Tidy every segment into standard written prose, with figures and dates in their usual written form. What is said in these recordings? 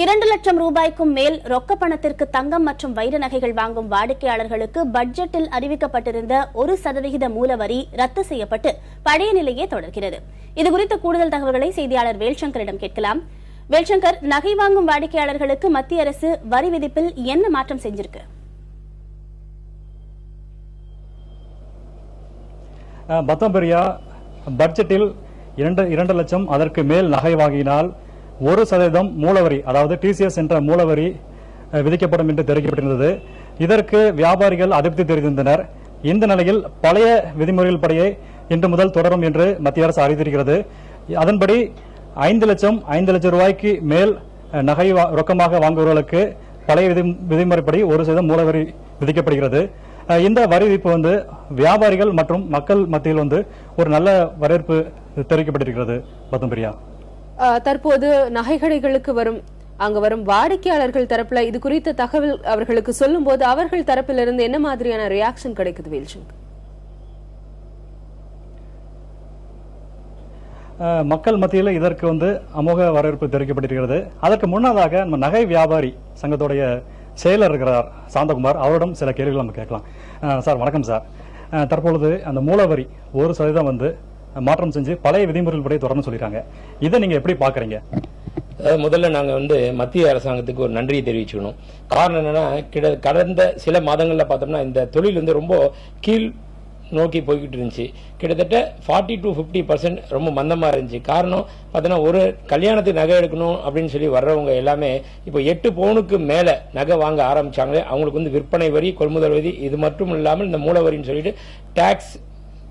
2 லட்சம் ரூபாய்க்கும் மேல் ரொக்க பணத்திற்கு தங்கம் மற்றும் வைர நகைகள் வாங்கும் வாடிக்கையாளர்களுக்கு பட்ஜெட்டில் அறிவிக்கப்பட்டிருந்த 1% மூலவரி ரத்து செய்யப்பட்டு பழைய நிலையே தொடர்கிறது. இதுகுறித்த கூடுதல் தகவல்களை செய்தியாளர் வேல்சங்கரிடம் கேட்கலாம். வேல்சங்கர், நகை வாங்கும் வாடிக்கையாளர்களுக்கு மத்திய அரசு வரி விதிப்பில் என்ன மாற்றம் செஞ்சிருக்கு? பத்தம்பரியா, பட்ஜெட்டில் 2 லட்சம் அதற்கு மேல் நகை வாங்கினால் 1% மூலவரி, அதாவது டிசிஎஸ் என்ற மூலவரி விதிக்கப்படும் என்று தெரிவிக்கப்பட்டிருந்தது. இதற்கு வியாபாரிகள் அதிருப்தி தெரிவித்தனர். இந்த நிலையில் பழைய விதிமுறைகள் படியே இன்று முதல் தொடரும் என்று மத்திய அரசு அறிவித்திருக்கிறது. அதன்படி 5 லட்சம் ரூபாய்க்கு மேல் நகை ரொக்கமாக வாங்குபவர்களுக்கு பழைய விதிமுறைப்படி 1% மூலவரி விதிக்கப்படுகிறது. இந்த வரி விதிப்பு வியாபாரிகள் மற்றும் மக்கள் மத்தியில் ஒரு நல்ல வரவேற்பு தெரிவிக்கப்பட்டிருக்கிறது. பத்தம்பிரியா, தற்போது நகைக்கடைகளுக்கு வரும் வாடிக்கையாளர்கள் தரப்புல இது குறித்த தகவல் அவர்களுக்கு சொல்லும் போது அவர்கள் தரப்பிலிருந்து என்ன மாதிரியான ரியாக்ஷன் கிடைக்குது? வேல்சங்கர், மக்கள் மத்தியில் இதற்கு அமோக வரவேற்பு தெரிவிக்கப்பட்டிருக்கிறது. அதற்கு முன்னதாக நம்ம நகை வியாபாரி சங்கத்துடைய செயலர் இருக்கிறார் சாந்தகுமார், அவரிடம் சில கேள்விகள் நம்ம கேட்கலாம். சார், வணக்கம் சார். தற்பொழுது அந்த மூலவரி 1% மாற்றம் செஞ்சு பழைய விதிமுறைகள் படி தொடர்ந்து சொல்லிருக்காங்க. இதை நீங்க எப்படி பாக்குறீங்க? முதல்ல நாங்க மத்திய அரசாங்கத்துக்கு ஒரு நன்றியை தெரிவிச்சுக்கணும். காரணம் என்னன்னா, கடந்த சில மாதங்கள்ல பார்த்தோம்னா இந்த தொழில் ரொம்ப கீழ் நோக்கி போய்கிட்டு இருந்துச்சு. கிட்டத்தட்ட 40 to 50% ரொம்ப மந்தமா இருந்துச்சு. காரணம் பார்த்தோன்னா, ஒரு கல்யாணத்துக்கு நகை எடுக்கணும் அப்படின்னு சொல்லி வர்றவங்க எல்லாமே இப்போ 8 பவுனுக்கு மேல நகை வாங்க ஆரம்பிச்சாங்களே, அவங்களுக்கு விற்பனை வரி, கொள்முதல் வரி, இது மட்டும் இல்லாமல் இந்த மூலவரின்னு சொல்லிட்டு டாக்ஸ்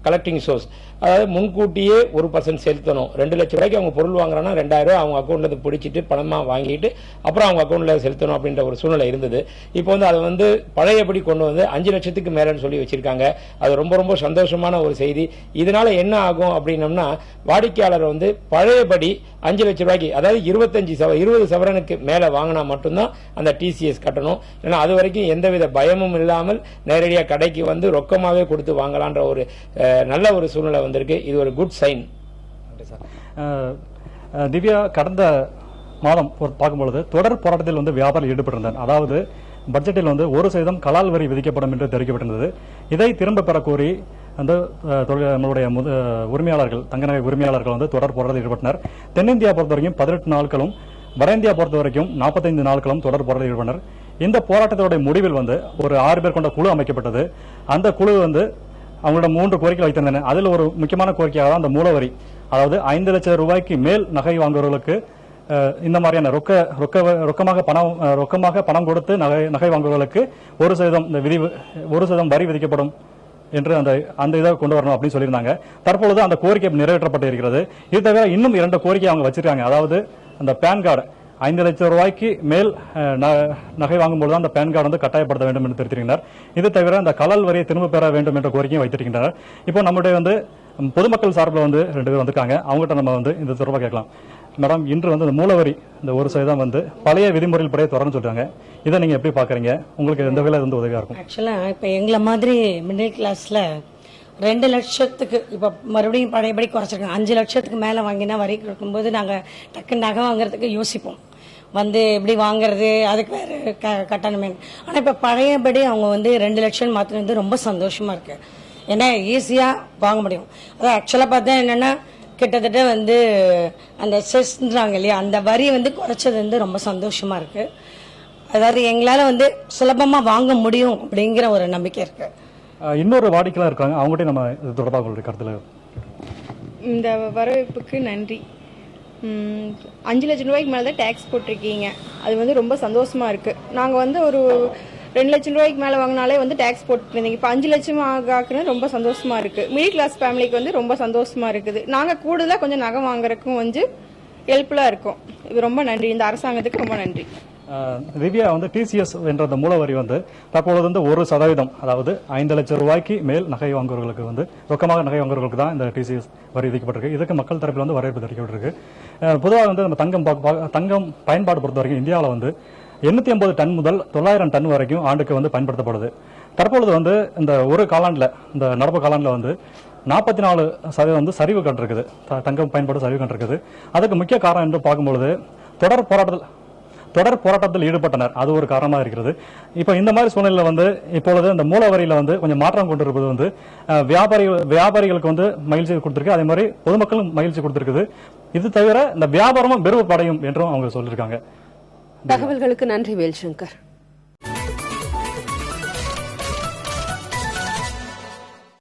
கலெக்டிங் சோர்ஸ், அதாவது முன்கூட்டியே 1% செலுத்தணும். 2 லட்சம் ரூபாய்க்கு அவங்க பொருள் வாங்குறாங்கன்னா 2000 அவங்க அக்கௌண்ட்ல பிடிச்சிட்டு பணமா வாங்கிட்டு அப்புறம் அவங்க அக்கௌண்ட்ல செலுத்தணும் அப்படின்ற ஒரு சூழ்நிலை இருந்தது. இப்போ அதை பழையபடி கொண்டு 5 லட்சத்துக்கு மேலன்னு சொல்லி வச்சிருக்காங்க. அது ரொம்ப ரொம்ப சந்தோஷமான ஒரு செய்தி. இதனால என்ன ஆகும் அப்படின்னம்னா, வாடிக்கையாளர் பழையபடி 5 லட்சம் ரூபாய்க்கு, அதாவது 20 சவரனுக்கு மேல வாங்கினா மட்டும்தான் அந்த டிசிஎஸ் கட்டணும். ஏன்னா அது வரைக்கும் எந்தவித பயமும் இல்லாமல் நேரடியாக கடைக்கு ரொக்கமாவே கொடுத்து வாங்கலான்ற ஒரு நல்ல ஒரு சூழ்நிலை வந்திருக்கு. இது ஒரு குட் சைன். திவ்யா, கடந்த மாதம் பார்க்கும்பொழுது தொடர் போராட்டத்தில் வியாபாரிகள் ஈடுபட்டிருந்தார். அதாவது பட்ஜெட்டில் 1% கலால் வரி விதிக்கப்படும் என்று தெரிவிக்கப்பட்டிருந்தது. இதை திரும்ப பெற கோரி நம்மளுடைய உரிமையாளர்கள், தங்க நகை உரிமையாளர்கள் தொடர் போராட்டத்தில் ஈடுபட்டனர். தென்னிந்தியா பொறுத்தவரைக்கும் 18 நாட்களும், வட இந்தியா பொறுத்த வரைக்கும் 45 நாட்களும் தொடர் போராட்டத்தில் ஈடுபட்டனர். இந்த போராட்டத்தோட முடிவில் ஒரு 6 பேர் கொண்ட குழு அமைக்கப்பட்டது. அந்த குழு அவங்களோட 3 கோரிக்கை வைத்திருந்தன. அதில் ஒரு முக்கியமான கோரிக்கையாக அந்த மூலவரி, அதாவது 5 லட்சம் ரூபாய்க்கு மேல் நகை வாங்குபவர்களுக்கு இந்த மாதிரியான ரொக்கமாக பணம் கொடுத்து நகை வாங்குபவர்களுக்கு 1% வரி விதிக்கப்படும் என்று அந்த இதை கொண்டு வரணும் அப்படின்னு சொல்லியிருந்தாங்க. தற்பொழுது அந்த கோரிக்கை நிறைவேற்றப்பட்டு இருக்கிறது. இது தவிர இன்னும் 2 கோரிக்கை அவங்க வச்சிருக்காங்க. அதாவது அந்த பேன் கார்டு, 5 லட்சம் ரூபாய்க்கு மேல் நகை வாங்கும்போது அந்த பேன் கார்டு கட்டாயப்படுத்த வேண்டும் என்று தெரிவித்திருக்கிறார். இது தவிர அந்த கலால் வரியை திரும்ப பெற வேண்டும் என்ற கோரிக்கையும் வைத்திருக்கின்றனர். இப்போ நம்முடைய பொதுமக்கள் சார்பில் 2 பேர் வந்திருக்காங்க. அவங்ககிட்ட நம்ம இந்த தொடர்பாக கேட்கலாம். மேடம், இன்று இந்த மூலவரி இந்த 1% பழைய விதிமுறைகள் படி தொடர்ந்து சொல்றாங்க. இதை நீங்க எப்படி பாக்குறீங்க? உங்களுக்கு எந்த வகையில் உதவியா இருக்கும்? ஆக்சுவலா இப்ப எங்களை மாதிரி மிடில் கிளாஸ்ல 2 லட்சத்துக்கு இப்ப மறுபடியும் பழையபடி குறைச்சிருக்காங்க. 5 லட்சத்துக்கு மேல வாங்கினா வரி கொடுக்கும்போது நாங்க டக்கு நகை வாங்குறதுக்கு யோசிப்போம். எப்படி வாங்குறது, அதுக்கு வேற கட்டணமே. ஆனா இப்ப பழையபடி அவங்க 2 லட்சம் மாத்திரம் ரொம்ப சந்தோஷமா இருக்கு. ஏன்னா ஈஸியா வாங்க முடியும். அதான் ஆக்சுவலா பார்த்தா என்னன்னா, கிட்டத்தட்ட அந்த செஸ்ன்றாங்க இல்லையா, அந்த வரி குறைச்சது ரொம்ப சந்தோஷமா இருக்கு. அதாவது எங்களால சுலபமா வாங்க முடியும் அப்படிங்கிற ஒரு நம்பிக்கை இருக்கு. இன்னொரு வாடிக்கையாளர் இருக்காங்க, அவங்ககிட்ட நம்ம இது தொடர்பாக கருத்துல. இந்த வரவேற்புக்கு நன்றி. 5 லட்சம் ரூபாய்க்கு மேலே தான் டேக்ஸ் போட்டிருக்கீங்க. அது ரொம்ப சந்தோஷமா இருக்கு. நாங்கள் ஒரு 2 லட்சம் ரூபாய்க்கு மேலே வாங்கினாலே டேக்ஸ் போட்டுருந்தீங்க. இப்போ 5 லட்சம் ஆக்குறது ரொம்ப சந்தோஷமா இருக்கு. மிடில் கிளாஸ் ஃபேமிலிக்கு ரொம்ப சந்தோஷமா இருக்குது. நாங்கள் கூடுதலாக கொஞ்சம் நகை வாங்குறதுக்கும் ஹெல்ப்ஃபுல்லா இருக்கும். இது ரொம்ப நன்றி, இந்த அரசாங்கத்துக்கு ரொம்ப நன்றி. திவ்யா, டிசிஎஸ் என்ற அந்த மூலவரி தற்போது 1%, அதாவது 5 லட்சம் ரூபாய்க்கு மேல் நகை வாங்குவர்களுக்கு ரொக்கமாக நகை வாங்குவர்களுக்கு தான் இந்த டிசிஎஸ் வரி விதிக்கப்பட்டிருக்கு. இதுக்கு மக்கள் தரப்பில் வரவேற்பு தெரிவிக்கப்பட்டிருக்கு. பொதுவாக நம்ம தங்கம் பயன்பாடு பொறுத்த வரைக்கும் இந்தியாவில் 850 டன் முதல் 900 டன் வரைக்கும் ஆண்டுக்கு பயன்படுத்தப்படுது. தற்பொழுது இந்த ஒரு காலாண்டுல, இந்த நடப்பு காலாண்டுல 44% சரிவு கண்டிருக்குது. தங்கம் பயன்பாடு சரிவு கண்டிருக்குது. அதுக்கு முக்கிய காரணம் என்று பார்க்கும்பொழுது தொடர் தொடர் போராட்டத்தில் ஈடுபட்டனர். அது ஒரு காரணமாக இருக்கிறது. இப்ப இந்த மாதிரி சூழ்நிலையில வந்து இப்பொழுது இந்த மூல வரியில வந்து கொஞ்சம் மாற்றம் கொண்டிருப்பது வந்து வியாபாரிகளுக்கு வந்து மகிழ்ச்சி கொடுத்திருக்கு, அதே மாதிரி பொதுமக்களும் மகிழ்ச்சி கொடுத்திருக்குது. இது தவிர இந்த வியாபாரமும் விரைவுபடையும் என்றும் அவங்க சொல்லியிருக்காங்க. தகவல்களுக்கு நன்றி வேல்சங்கர்.